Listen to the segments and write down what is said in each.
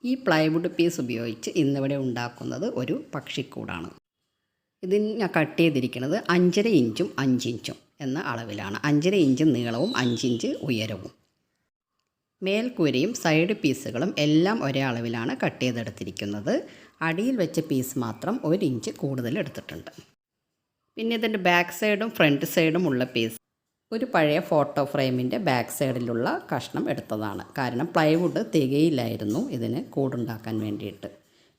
ഈ plywood piece ഉപയോഗിച്ച് ഇന്നിവിടെ ഉണ്ടാക്കുന്നത് ഒരു പക്ഷിക്കൂടാണ്. ഇത് ഞാൻ കട്ട് ചെയ്തിരിക്കുന്നത് 5.5 ഇഞ്ചും 5 ഇഞ്ചും എന്ന അളവിലാണ്. 5.5 ഇഞ്ച് നീളവും 5 ഇഞ്ച് ഉയരവും. മേൽക്കൂരയും സൈഡ് പീസുകളും എല്ലാം ഒരേ അളവിലാണ് കട്ട് ചെയ്തെടുത്തിരിക്കുന്നത്. അടിയിൽ വെച്ച പീസ് മാത്രം 1 ഇഞ്ച് കൂടുതൽ എടുത്തിട്ടുണ്ട്. പിന്നെ ഇതിൻ്റെ ബാക്ക് സൈഡും ഫ്രണ്ട് സൈഡും ഉള്ള പീസ് ഒരു പഴയ ഫോട്ടോ ഫ്രെയിമിൻ്റെ ബാക്ക് സൈഡിലുള്ള കഷ്ണം എടുത്തതാണ്. കാരണം പ്ലൈവുഡ് തികയില്ലായിരുന്നു ഇതിന് കൂടുണ്ടാക്കാൻ വേണ്ടിയിട്ട്.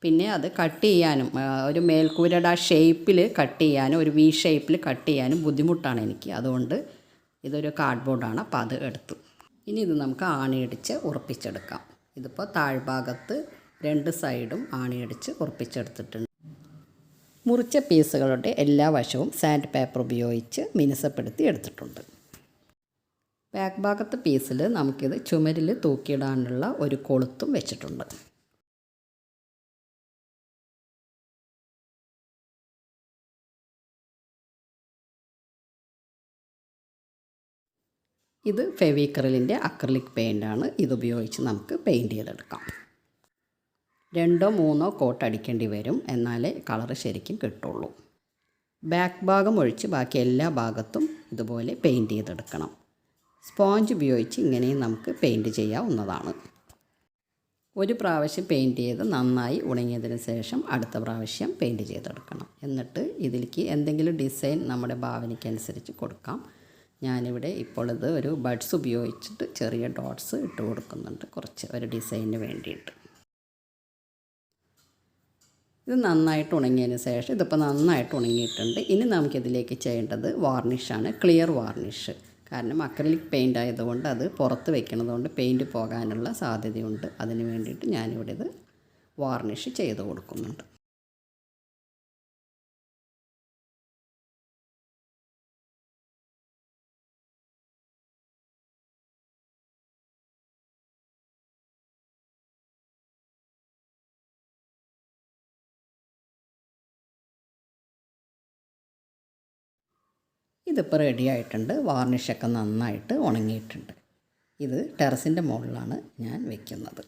പിന്നെ അത് കട്ട് ചെയ്യാനും ഒരു മേൽക്കൂരയുടെ ആ ഷേപ്പിൽ കട്ട് ചെയ്യാനും ഒരു വി ഷേപ്പിൽ കട്ട് ചെയ്യാനും ബുദ്ധിമുട്ടാണ് എനിക്ക്. അതുകൊണ്ട് ഇതൊരു കാർഡ്ബോർഡാണ്, അപ്പോൾ അത് എടുത്തു. ഇനി ഇത് നമുക്ക് ആണിയടിച്ച് ഉറപ്പിച്ചെടുക്കാം. ഇതിപ്പോൾ താഴ്ഭാഗത്ത് 2 സൈഡും ആണിയടിച്ച് ഉറപ്പിച്ചെടുത്തിട്ടുണ്ട്. മുറിച്ച പീസുകളുടെ എല്ലാ വശവും സാൻഡ് പേപ്പർ ഉപയോഗിച്ച് മിനുസപ്പെടുത്തി എടുത്തിട്ടുണ്ട്. ബാക്ക് ഭാഗത്തെ പീസിൽ നമുക്കിത് ചുമരിൽ തൂക്കിയിടാനുള്ള ഒരു കൊളുത്തും വെച്ചിട്ടുണ്ട്. ഇത് ഫെവിക്രിലിൻ്റെ അക്രിലിക് പെയിൻ്റാണ്. ഇതുപയോഗിച്ച് നമുക്ക് പെയിൻറ്റ് ചെയ്തെടുക്കാം. 2 or 3 കോട്ട് അടിക്കേണ്ടി വരും, എന്നാലേ കളറ് ശരിക്കും കിട്ടുള്ളൂ. ബാക്ക് ഭാഗം ഒഴിച്ച് ബാക്കി എല്ലാ ഭാഗത്തും ഇതുപോലെ പെയിൻറ്റ് ചെയ്തെടുക്കണം. സ്പോഞ്ച് ഉപയോഗിച്ച് ഇങ്ങനെയും നമുക്ക് പെയിൻറ്റ് ചെയ്യാവുന്നതാണ്. ഒരു പ്രാവശ്യം പെയിൻറ്റ് ചെയ്ത് നന്നായി ഉണങ്ങിയതിന് ശേഷം അടുത്ത പ്രാവശ്യം പെയിൻറ്റ് ചെയ്തെടുക്കണം. എന്നിട്ട് ഇതിലേക്ക് എന്തെങ്കിലും ഡിസൈൻ നമ്മുടെ ഭാവനയ്ക്കനുസരിച്ച് കൊടുക്കാം. ഞാനിവിടെ ഇപ്പോൾ ഇത് ഒരു ബഡ്സ് ഉപയോഗിച്ചിട്ട് ചെറിയ ഡോട്ട്സ് ഇട്ട് കൊടുക്കുന്നുണ്ട്, കുറച്ച് ഒരു ഡിസൈനിന് വേണ്ടിയിട്ട്. ഇത് നന്നായിട്ട് ഉണങ്ങിയതിന് ശേഷം ഇതിപ്പോൾ നന്നായിട്ട് ഉണങ്ങിയിട്ടുണ്ട്. ഇനി നമുക്കിതിലേക്ക് ചെയ്യേണ്ടത് വാർണിഷാണ്, ക്ലിയർ വാർണിഷ്. കാരണം അക്രിലിക് പെയിൻ്റ് ആയതുകൊണ്ട് അത് പുറത്ത് വെക്കുന്നതുകൊണ്ട് പെയിൻറ്റ് പോകാനുള്ള സാധ്യതയുണ്ട്. അതിന് വേണ്ടിയിട്ട് ഞാനിവിടെ ഇത് വാർണിഷ് ചെയ്ത് കൊടുക്കുന്നുണ്ട്. ഇതിപ്പോൾ റെഡി ആയിട്ടുണ്ട്. വാർണിഷൊക്കെ നന്നായിട്ട് ഉണങ്ങിയിട്ടുണ്ട്. ഇത് ടെറസിൻ്റെ മുകളിലാണ് ഞാൻ വെക്കുന്നത്.